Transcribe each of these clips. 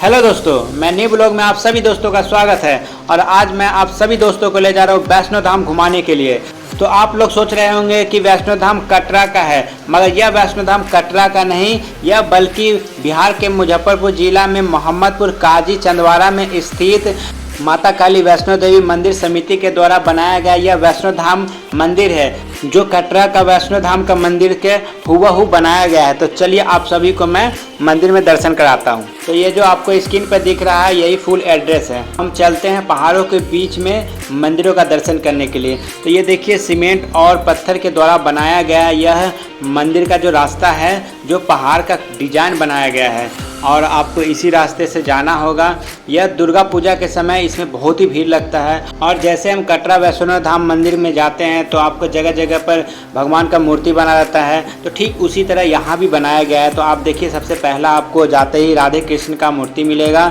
Hello दोस्तों, मैं new blog में आप सभी दोस्तों का स्वागत है। और आज मैं आप सभी दोस्तों को ले जा रहा हूँ वैष्णो धाम घुमाने के लिए। तो आप लोग सोच रहे होंगे कि वैष्णो धाम कटरा का है, मगर यह वैष्णो धाम कटरा का नहीं, यह बल्कि बिहार के मुजफ्फरपुर जिला में मोहम्मदपुर काजी चंदवारा में स्थित माता काली वैष्णो देवी मंदिर समिति के द्वारा बनाया गया यह वैष्णो धाम मंदिर है, जो कटरा का वैष्णो धाम का मंदिर के हुबहू बनाया गया है। तो चलिए आप सभी को मैं मंदिर में दर्शन कराता हूँ। तो ये जो आपको स्क्रीन पर दिख रहा है यही फुल एड्रेस है। हम चलते हैं पहाड़ों के बीच में मंदिरों का दर्शन करने के लिए। तो ये देखिए सीमेंट और पत्थर के द्वारा बनाया गया यह मंदिर का जो रास्ता है, जो पहाड़ का डिजाइन बनाया गया है और आपको इसी रास्ते से जाना होगा। यह दुर्गा पूजा के समय इसमें बहुत ही भीड़ लगता है। और जैसे हम कटरा वैष्णो धाम मंदिर में जाते हैं तो आपको जगह जगह पर भगवान का मूर्ति बना रहता है, तो ठीक उसी तरह यहाँ भी बनाया गया है। तो आप देखिए सबसे पहला आपको जाते ही राधे कृष्ण का मूर्ति मिलेगा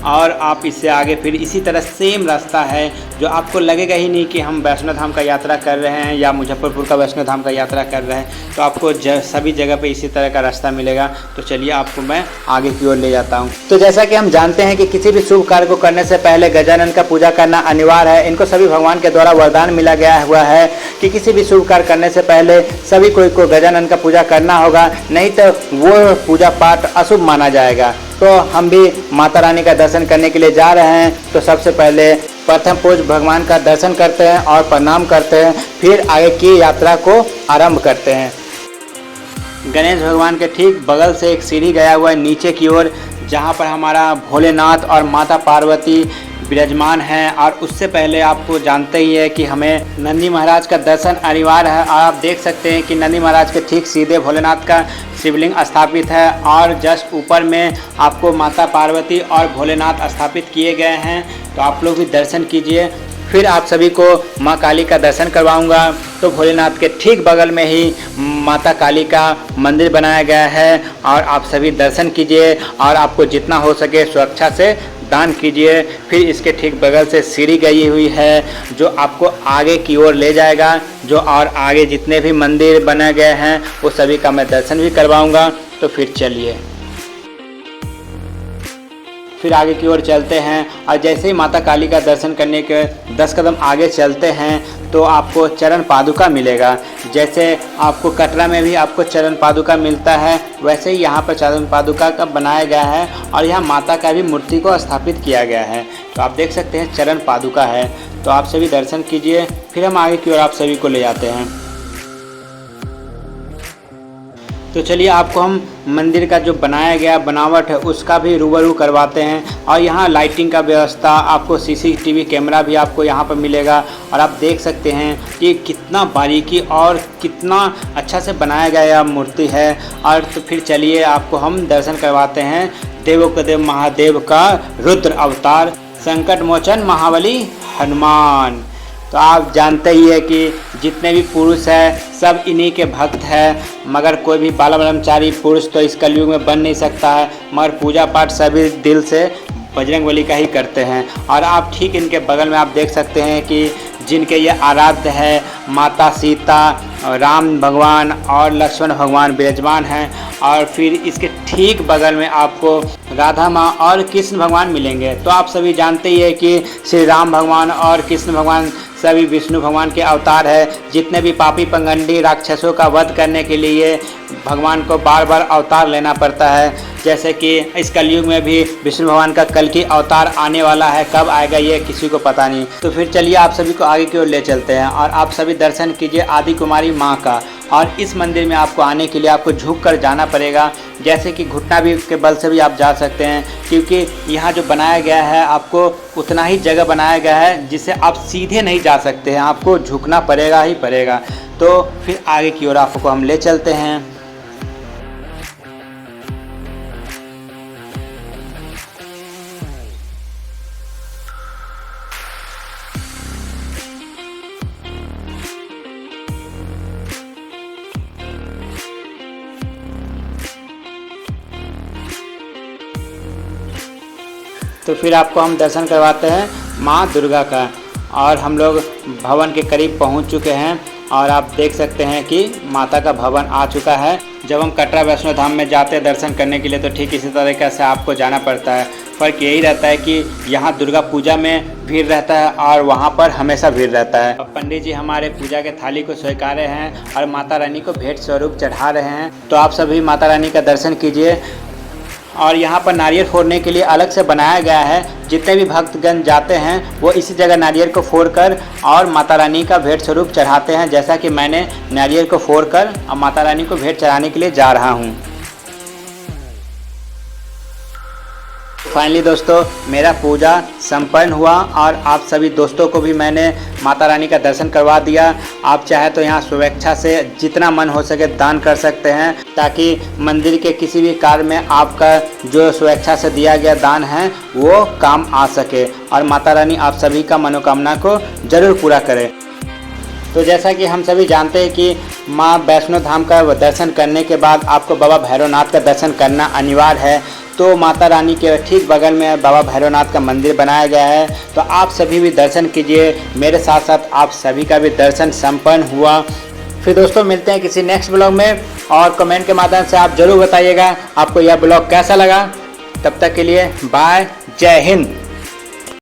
और आप इससे आगे फिर इसी तरह सेम रास्ता है, जो आपको लगेगा ही नहीं कि हम वैष्णो धाम का यात्रा कर रहे हैं या मुजफ्फरपुर का वैष्णो धाम का यात्रा कर रहे हैं। तो आपको सभी जगह पे इसी तरह का रास्ता मिलेगा। तो चलिए आपको मैं आगे की ओर ले जाता हूँ। तो जैसा कि हम जानते हैं कि किसी भी शुभ कार्य को करने से पहले गजानन का पूजा करना अनिवार्य है। इनको सभी भगवान के द्वारा वरदान मिला गया हुआ है कि किसी भी शुभ कार्य करने से पहले सभी को गजानन का पूजा करना होगा, नहीं तो वो पूजा पाठ अशुभ माना जाएगा। तो हम भी माता रानी का दर्शन करने के लिए जा रहे हैं। तो सबसे पहले प्रथम पूज्य भगवान का दर्शन करते हैं और प्रणाम करते हैं, फिर आगे की यात्रा को आरंभ करते हैं। गणेश भगवान के ठीक बगल से एक सीढ़ी गया हुआ है नीचे की ओर, जहाँ पर हमारा भोलेनाथ और माता पार्वती विराजमान हैं। और उससे पहले आपको जानते ही है कि हमें नंदी महाराज का दर्शन अनिवार्य है। और आप देख सकते हैं कि नंदी महाराज के ठीक सीधे भोलेनाथ का शिवलिंग स्थापित है और जस्ट ऊपर में आपको माता पार्वती और भोलेनाथ स्थापित किए गए हैं। तो आप लोग भी दर्शन कीजिए। फिर आप सभी को माँ काली का दर्शन करवाऊंगा। तो भोलेनाथ के ठीक बगल में ही माता काली का मंदिर बनाया गया है और आप सभी दर्शन कीजिए और आपको जितना हो सके सुरक्षा से दान कीजिए। फिर इसके ठीक बगल से सीढ़ी गई हुई है जो आपको आगे की ओर ले जाएगा, जो और आगे जितने भी मंदिर बने गए हैं वो सभी का मैं दर्शन भी करवाऊंगा। तो फिर चलिए फिर आगे की ओर चलते हैं। और जैसे ही माता काली का दर्शन करने के 10 कदम आगे चलते हैं तो आपको चरण पादुका मिलेगा। जैसे आपको कटरा में भी आपको चरण पादुका मिलता है, वैसे ही यहाँ पर चरण पादुका का बनाया गया है और यहाँ माता का भी मूर्ति को स्थापित किया गया है। तो आप देख सकते हैं चरण पादुका है। तो आप सभी दर्शन कीजिए, फिर हम आगे की ओर आप सभी को ले जाते हैं। तो चलिए आपको हम मंदिर का जो बनाया गया बनावट है उसका भी रूबरू करवाते हैं। और यहाँ लाइटिंग का व्यवस्था, आपको सीसीटीवी कैमरा भी आपको यहाँ पर मिलेगा। और आप देख सकते हैं कि कितना बारीकी और कितना अच्छा से बनाया गया यह मूर्ति है। और तो फिर चलिए आपको हम दर्शन करवाते हैं देवों के देव महादेव का रुद्र अवतार संकट मोचन महाबली हनुमान। तो आप जानते ही है कि जितने भी पुरुष हैं सब इन्हीं के भक्त हैं, मगर कोई भी बाल ब्रह्मचारी पुरुष तो इस कलयुग में बन नहीं सकता है। मगर पूजा पाठ सभी दिल से बजरंगबली का ही करते हैं। और आप ठीक इनके बगल में आप देख सकते हैं कि जिनके ये आराध्य है माता सीता, राम भगवान और लक्ष्मण भगवान विराजमान हैं। और फिर इसके ठीक बगल में आपको राधा माँ और कृष्ण भगवान मिलेंगे। तो आप सभी जानते ही है कि श्री राम भगवान और कृष्ण भगवान सभी विष्णु भगवान के अवतार है। जितने भी पापी पंगंडी राक्षसों का वध करने के लिए भगवान को बार बार अवतार लेना पड़ता है। जैसे कि इस कलयुग में भी विष्णु भगवान का कल की अवतार आने वाला है, कब आएगा ये किसी को पता नहीं। तो फिर चलिए आप सभी को आगे की ओर ले चलते हैं और आप सभी दर्शन कीजिए आदि कुमारी माँ का। और इस मंदिर में आपको आने के लिए आपको झुक कर जाना पड़ेगा, जैसे कि घुटना भी के बल से भी आप जा सकते हैं, क्योंकि यहाँ जो बनाया गया है आपको उतना ही जगह बनाया गया है जिससे आप सीधे नहीं जा सकते हैं, आपको झुकना पड़ेगा ही पड़ेगा। तो फिर आगे की ओर आपको हम ले चलते हैं। तो फिर आपको हम दर्शन करवाते हैं माँ दुर्गा का। और हम लोग भवन के करीब पहुंच चुके हैं और आप देख सकते हैं कि माता का भवन आ चुका है। जब हम कटरा वैष्णो धाम में जाते हैं दर्शन करने के लिए तो ठीक इसी तरीके से आपको जाना पड़ता है। फ़र्क यही रहता है कि यहाँ दुर्गा पूजा में भीड़ रहता है और वहाँ पर हमेशा भीड़ रहता है। अब पंडित जी हमारे पूजा के थाली को स्वीकार रहे हैं और माता रानी को भेंट स्वरूप चढ़ा रहे हैं। तो आप सभी माता रानी का दर्शन कीजिए। और यहाँ पर नारियल फोड़ने के लिए अलग से बनाया गया है। जितने भी भक्तगण जाते हैं वो इसी जगह नारियल को फोड़कर और माता रानी का भेंट स्वरूप चढ़ाते हैं, जैसा कि मैंने नारियल को फोड़कर और माता रानी को भेंट चढ़ाने के लिए जा रहा हूँ। फाइनली दोस्तों मेरा पूजा संपन्न हुआ और आप सभी दोस्तों को भी मैंने माता रानी का दर्शन करवा दिया। आप चाहे तो यहाँ स्वेच्छा से जितना मन हो सके दान कर सकते हैं, ताकि मंदिर के किसी भी कार्य में आपका जो स्वेच्छा से दिया गया दान है वो काम आ सके और माता रानी आप सभी का मनोकामना को ज़रूर पूरा करे। तो जैसा कि हम सभी जानते हैं कि माँ वैष्णो धाम का दर्शन करने के बाद आपको बाबा भैरवनाथ का दर्शन करना अनिवार्य है। तो माता रानी के ठीक बगल में बाबा भैरवनाथ का मंदिर बनाया गया है। तो आप सभी भी दर्शन कीजिए, मेरे साथ साथ आप सभी का भी दर्शन संपन्न हुआ। फिर दोस्तों मिलते हैं किसी नेक्स्ट ब्लॉग में और कमेंट के माध्यम से आप ज़रूर बताइएगा आपको यह ब्लॉग कैसा लगा। तब तक के लिए बाय, जय हिंद।